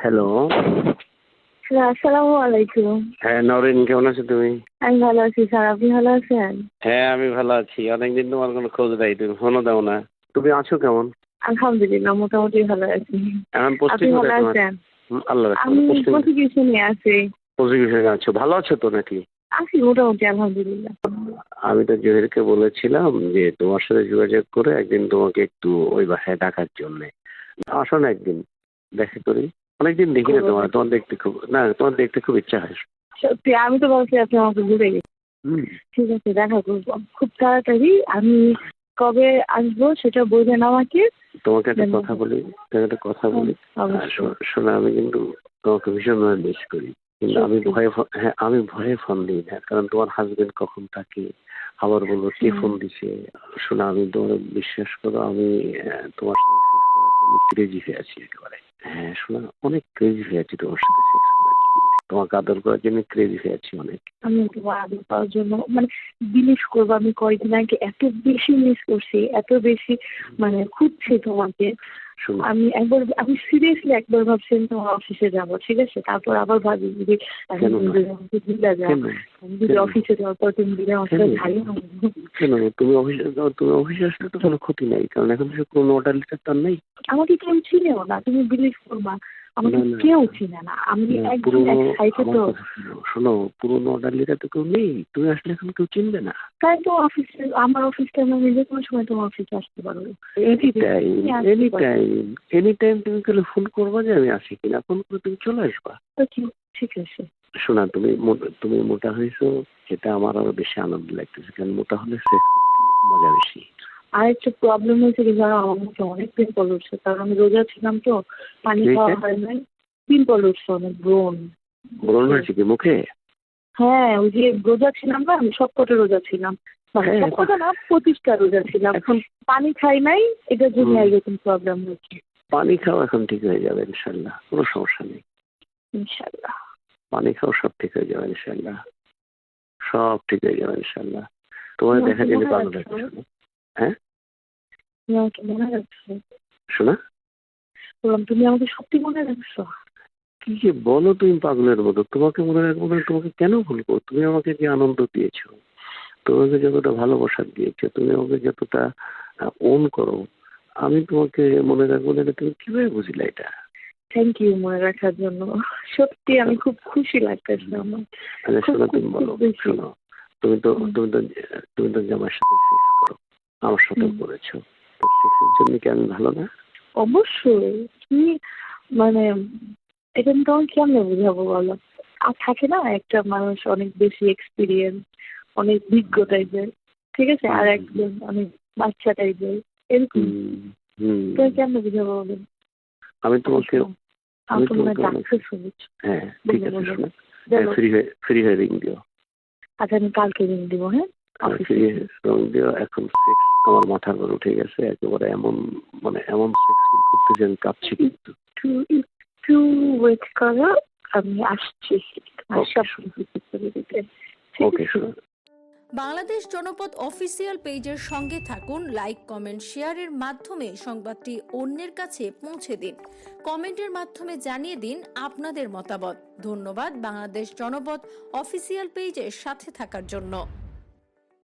Hello. হ্যাঁ, আসসালামু আলাইকুম। হ্যাঁ নরেন, কেমন আছো তুমি? আমি ভালো আছি স্যার, আপনি ভালো আছেন? হ্যাঁ আমি ভালো আছি। অনেকদিন তোমার কোনো খোঁজ নাই, তুমি ফোনও দাও না। তুমি আছো কেমন? আলহামদুলিল্লাহ মোটামুটি ভালো আছি। এখন আপনি পোস্টিং ভালো কোথায় তোমার? আছেন? আল্লাহ আমি রাখছে। পোস্টিং প্রসিকিউশনে আছি। প্রসিকিউশনে আছো, ভালো আছো তো নাকি? আছি মোটামুটি আলহামদুলিল্লাহ। আমি তো জহিরকে বলেছিলাম যে তোমার সাথে যোগাযোগ করে একদিন তোমাকে একটু ওই বাসায় ডাকার জন্যে। আসো না একদিন, দেখা করি। অনেকদিন দেখি না তোমার, তোমার দেখতে খুব ইচ্ছা হয়। সত্যি আমি তো ভাবছি আপনি আমাকে ভুলে গেছেন। হুম। ঠিক আছে, দেখা করবো খুব তাড়াতাড়ি। আমি কবে আসবো সেটা বলবেন আমাকে। তোমাকে একটা কথা বলি, শোনো, আমি কিন্তু তোমাকে ভীষণভাবে মিস করি, কিন্তু আমি আমি ভয়ে ফোন দিই না, কারণ তোমার হাজবেন্ড কখন থাকে আবার বলবো কে ফোন দিছে। শোনো, আমি তোমার বিশ্বাস করো, আমি তোমার সাথে সেক্স করার জন্য ক্রেজি হয়ে আছি একেবারে। হ্যাঁ শোনো, অনেক ক্রেজি হয়ে আছি তোমার সাথে সেক্স করার জন্য, তোমাকে আদর করার জন্য ক্রেজি হয়ে আছি অনেক। আমি তোমার আদর পাওয়ার জন্য মানে বিলিভ করবো, আমি কয়েকদিন আগে এত বেশি মিস করছি, এত বেশি মানে খুঁজছি তোমাকে। আমি সিরিয়াসলি একবার ভাবছিলাম তোমার অফিসে যাবো, ঠিক আছে, তারপর আবার ভাবি যদি আমাকে ভুলে যাও, আমি যদি অফিসে যাওয়ার পর তুমি দিলে আমার সাথে ভালো হবে। কেন তুমি অফিসে যাও? তুমি অফিসে আসলে তো কোনো ক্ষতি নাই, কারণ এখন তো কোনো অর্ডার লিটার তার নেই। আমাকে কেউ চিনেও না, তুমি বিলিভ করবা, আমাকে কেউ চিনে না। আমি একদম এক্সাইটেড। তো শোনো, পুরোনো অর্ডার লিটার তো কেউ নেই, তুমি আসলে এখন কেউ চিনবে না। তাই তো অফিসে, আমার অফিসটা আমি যে কোনো সময় তোমার অফিসে আসতে পারবো। এনি টাইম তুমি তাহলে ফোন করবা যে আমি আসি কিনা, ফোন করে তুমি চলে আসবা। ঠিক আছে। শোনা, তুমি মোটা হয়েছো, এটা আমার আরো বেশি আনন্দ লাগতেছে, কারণ মোটা হলে সেক্স মজা বেশি। আর একটা প্রবলেম হয়েছে কি জানো, আমার মুখে অনেক পিম্পল উঠছে, কারণ আমি রোজা ছিলাম তো, পানি খাওয়া হয় নাই। পিম্পল উঠছে অনেক, ব্রণ হয়েছে কি মুখে? হ্যাঁ, ওই যে রোজা ছিলাম না, আমি সবকটা রোজা ছিলাম, সবকটা না 25টা রোজা ছিলাম, এখন পানি খাই নাই, এটার জন্য এরকম প্রবলেম হচ্ছে। পানি খাওয়া এখন ঠিক হয়ে যাবে ইনশাল্লাহ, কোনো সমস্যা নেই ইনশাল্লাহ। পানি খাওয়া সব ঠিক হয়ে যাবে ইনশাল্লাহ, সব ঠিক হয়ে যাবে ইনশাল্লাহ। তোমার দেখা গেলে ভালো লাগছে। হ্যাঁ মনে রাখছো? শোনা, বললাম তুমি আমাকে সত্যি মনে রাখছো? কি যে বলো তুমি পাগলের মতো, তোমাকে মনে রাখবো না? তোমাকে কেন ভুলবো? তুমি আমাকে যে আনন্দ দিয়েছো, তোমাকে যতটা ভালোবাসা দিয়েছো, তুমি আমাকে যতটা ওন করো, আমি তোমাকে মনে রাখবো না? এটা তুমি কিভাবে বুঝলে এটা? থ্যাংক ইউ মনে রাখার জন্য, সত্যি আমি খুব খুশি লাগতেছে আমার। শোনো, তুমি বলো, শোনো, তুমি তো জামার সাথে সেক্স করো, আমার সাথে করেছো, তো সেক্সের জন্য কি আমি ভালো না? অবশ্যই। তুমি মানে এটা আমি তোমাকে কেমনে বুঝাবো বলো? আর থাকে না একটা মানুষ অনেক বেশি এক্সপিরিয়েন্স, অনেক বিজ্ঞ টাইপের, ঠিক আছে, আর একজন অনেক বাচ্চা টাইপের, এরকম। তুমি কেমনে বুঝাবো বলো? আমি তোমাকে আমি তোমার ডাকতে শুনেছি। হ্যাঁ ঠিক আছে, শোনো, ফ্রি হয়ে রিং দিও। আচ্ছা আমি কালকে রিং দিব। হ্যাঁ ফ্রি রিং দিও। এখন সেক্স আমার মাথার উপর উঠে গেছে একেবারে, এমন সেক্স করতে যে আমি কাঁপছি। কিন্তু একটু ওয়েট করো, আমি আসছি। ওকে শোনো, বাংলাদেশ জনপদ অফিসিয়াল পেজের সঙ্গে থাকুন, লাইক কমেন্ট শেয়ারের মাধ্যমে সংবাদটি অন্যের কাছে পৌঁছে দিন, কমেন্টের মাধ্যমে জানিয়ে দিন আপনাদের মতামত। ধন্যবাদ বাংলাদেশ জনপদ অফিসিয়াল পেজের সাথে থাকার জন্য।